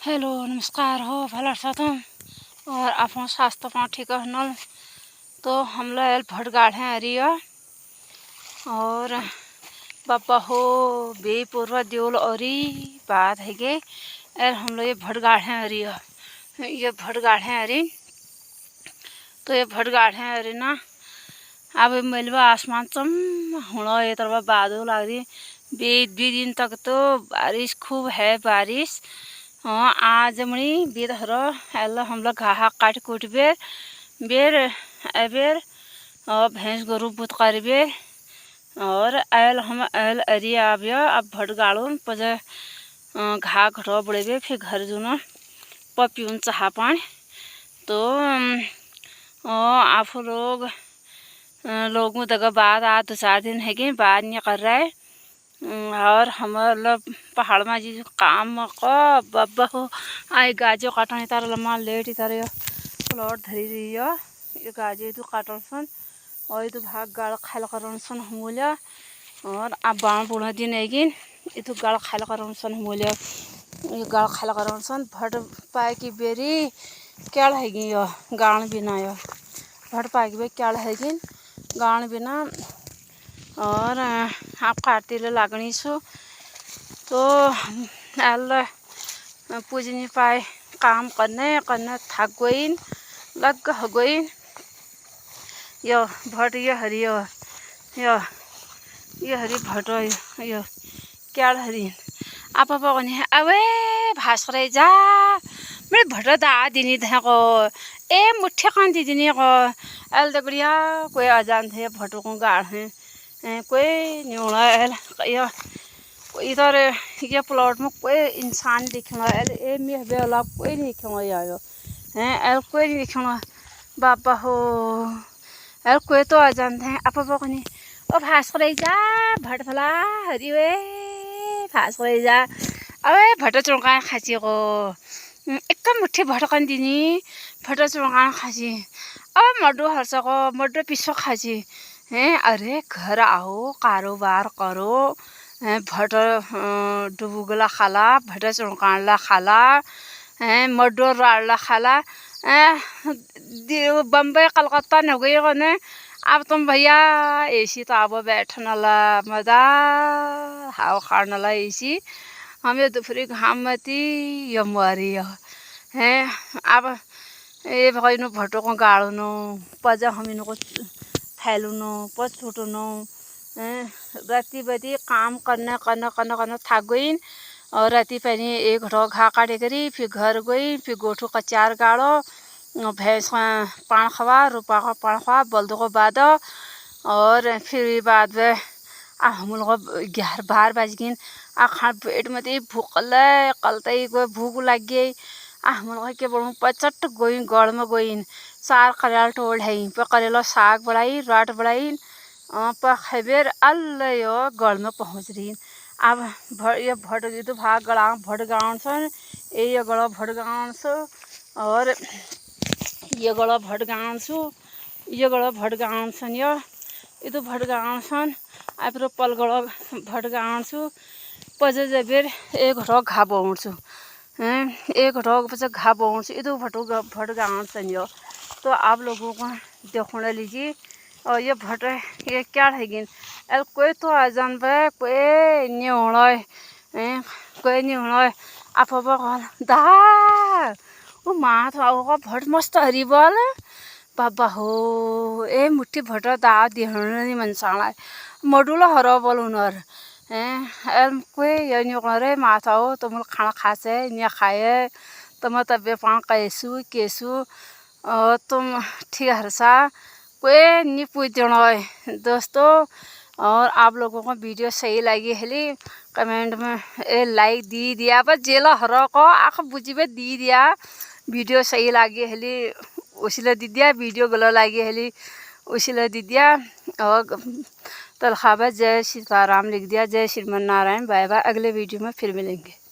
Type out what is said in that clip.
Hello नमस्कार हो भला साथों और आफ्नो स्वास्थ्य पाँ ठीक नल तो हम लोग भट गाढ़े अरिया और बापा हो बे पूर्व देवल औरी बात है के और हम लोग ये भट गाढ़े अरिया ये भट गाढ़े अरी तो ये भट गाढ़े अरी ना अब मिलवा आसमान चम होना ये तरह बादल लग रही बे दिन तक तो बारिश खूब है बारिश। हाँ आज मणि बेद हरो एल हम लोग घाहा काट कूट बेर एबेर और भैंस गरु बुत कर और एल हम एल अरी आबिया अब भट गाड़ून पजे घा घटो बड़े फिर घर जुना पपिउन चाह पानी तो आप लोगों तक बाद आ 2-4 दिन है कि बाद नहीं कर रहा है और हमारा पहाड़ में जी काम को बब्बा हो आई गाजो काटने तार लम्मा लेट तारे प्लॉट धरी रही है ये गाजे तो काटन सन और तो भाग गाड़ खाल करन सन हमूल्या और अब बाण बुढ़ा दिन एगिन ये तो गाड़ खाल करन सन हमूल्या ये गाड़ खाल करन सन भट पाए की बेरी क्या हैगी यो गाण बिना यो भट पाए की बे क्या हैगी गाण बिना और आप काटती लागनी सु तो अल्लाह पूजनी पाए काम करने थक गईन लग गईन यो भट ये हरी भट यो क्या हरी आप अवे भाष करे जा मेरे भट दा दिनी को ए मुठ्ठे कान दिनी को एल दगड़िया कोई अजान थे भटों को गाड़ हैं कोई न्यूड़ा इधर ये प्लॉट में कोई इंसान दिखना ए में बेला कोई नहीं दिखना आयो हैं एल कोई नहीं दिखना बाबा हो एल कोई तो आ जानते हैं आप नहीं ओ भास करे जा भट भला हरी वे भास करे जा अबे भट चौका खाची को एक मुठ्ठी भटकन दिनी भट चौका खाची अब मड्डो हर्ष को मड्डो पिछो खाची हैं अरे घर आओ कारोबार करो भट डुबुगला खाला भट चौकाला खाला मड्डो राड़ला खाला बम्बई कलकत्ता न गई ने अब तुम भैया एसी तो अब बैठने ला मजा हाव खाने ला एसी हमें दोपहरी घाम मती यमवारी है अब ये भाई नो भटो को गाड़नो पजा हम इनको फैलूनो पच छुटनो राती बदी काम करना थक गईन और राती पहले एक घटो घा काटे करी फिर घर गई फिर गोठू का 4 गाड़ो भैंस का पान खवा रूपा का पान खवा बल्दो को बाद और फिर बाद में हम लोग 11-12 बज गई खा पेट में भूख कलते भूख लग गई हम लोग के बड़ू पचट गई गढ़ में गई सार करेला टोल है पे करेला साग बढ़ाई राट बढ़ाई पर खबेर अल्लाह यो गढ़ में पहुँच रही अब ये भट तो भाग गड़ा भट गाँव सन ये गड़ा भट गाँव सो और ये गड़ा भट गाँव सो ये गड़ा भट गाँव सन ये तो भट गाँव सन आप पल गड़ा भट गाँव सो पजे जबेर एक घटो घा बोछु एक घटो पचे घा बोछु ये तो भट गाँव सन यो तो आप लोगों को देखने लीजिए और ये भट ये क्या है एल कोई तो आ जान पे कोई नहीं होना है कोई नहीं होना है आप दा वो माँ तो आओ भट मस्त हरी बोल बाबा हो ए मुट्ठी भट दा दिहने नहीं मनसाना मडुला हरो बोल उनर एल कोई ये नहीं होना रे माँ तो तुम खाना खासे नहीं खाए तुम तबे पान कैसू केसू और तुम ठीक हरसा कोई नहीं पूछना है दोस्तों और आप लोगों को वीडियो सही लगी है कमेंट में लाइक दी दिया बस जेला हरो को आख बुझी दी दिया वीडियो सही लगी है उसीले दी दिया वीडियो गलो लगी है उसीले दी दिया और तलखाबा जय सीताराम लिख दिया जय श्रीमन नारायण बाय बाय अगले वीडियो में फिर मिलेंगे।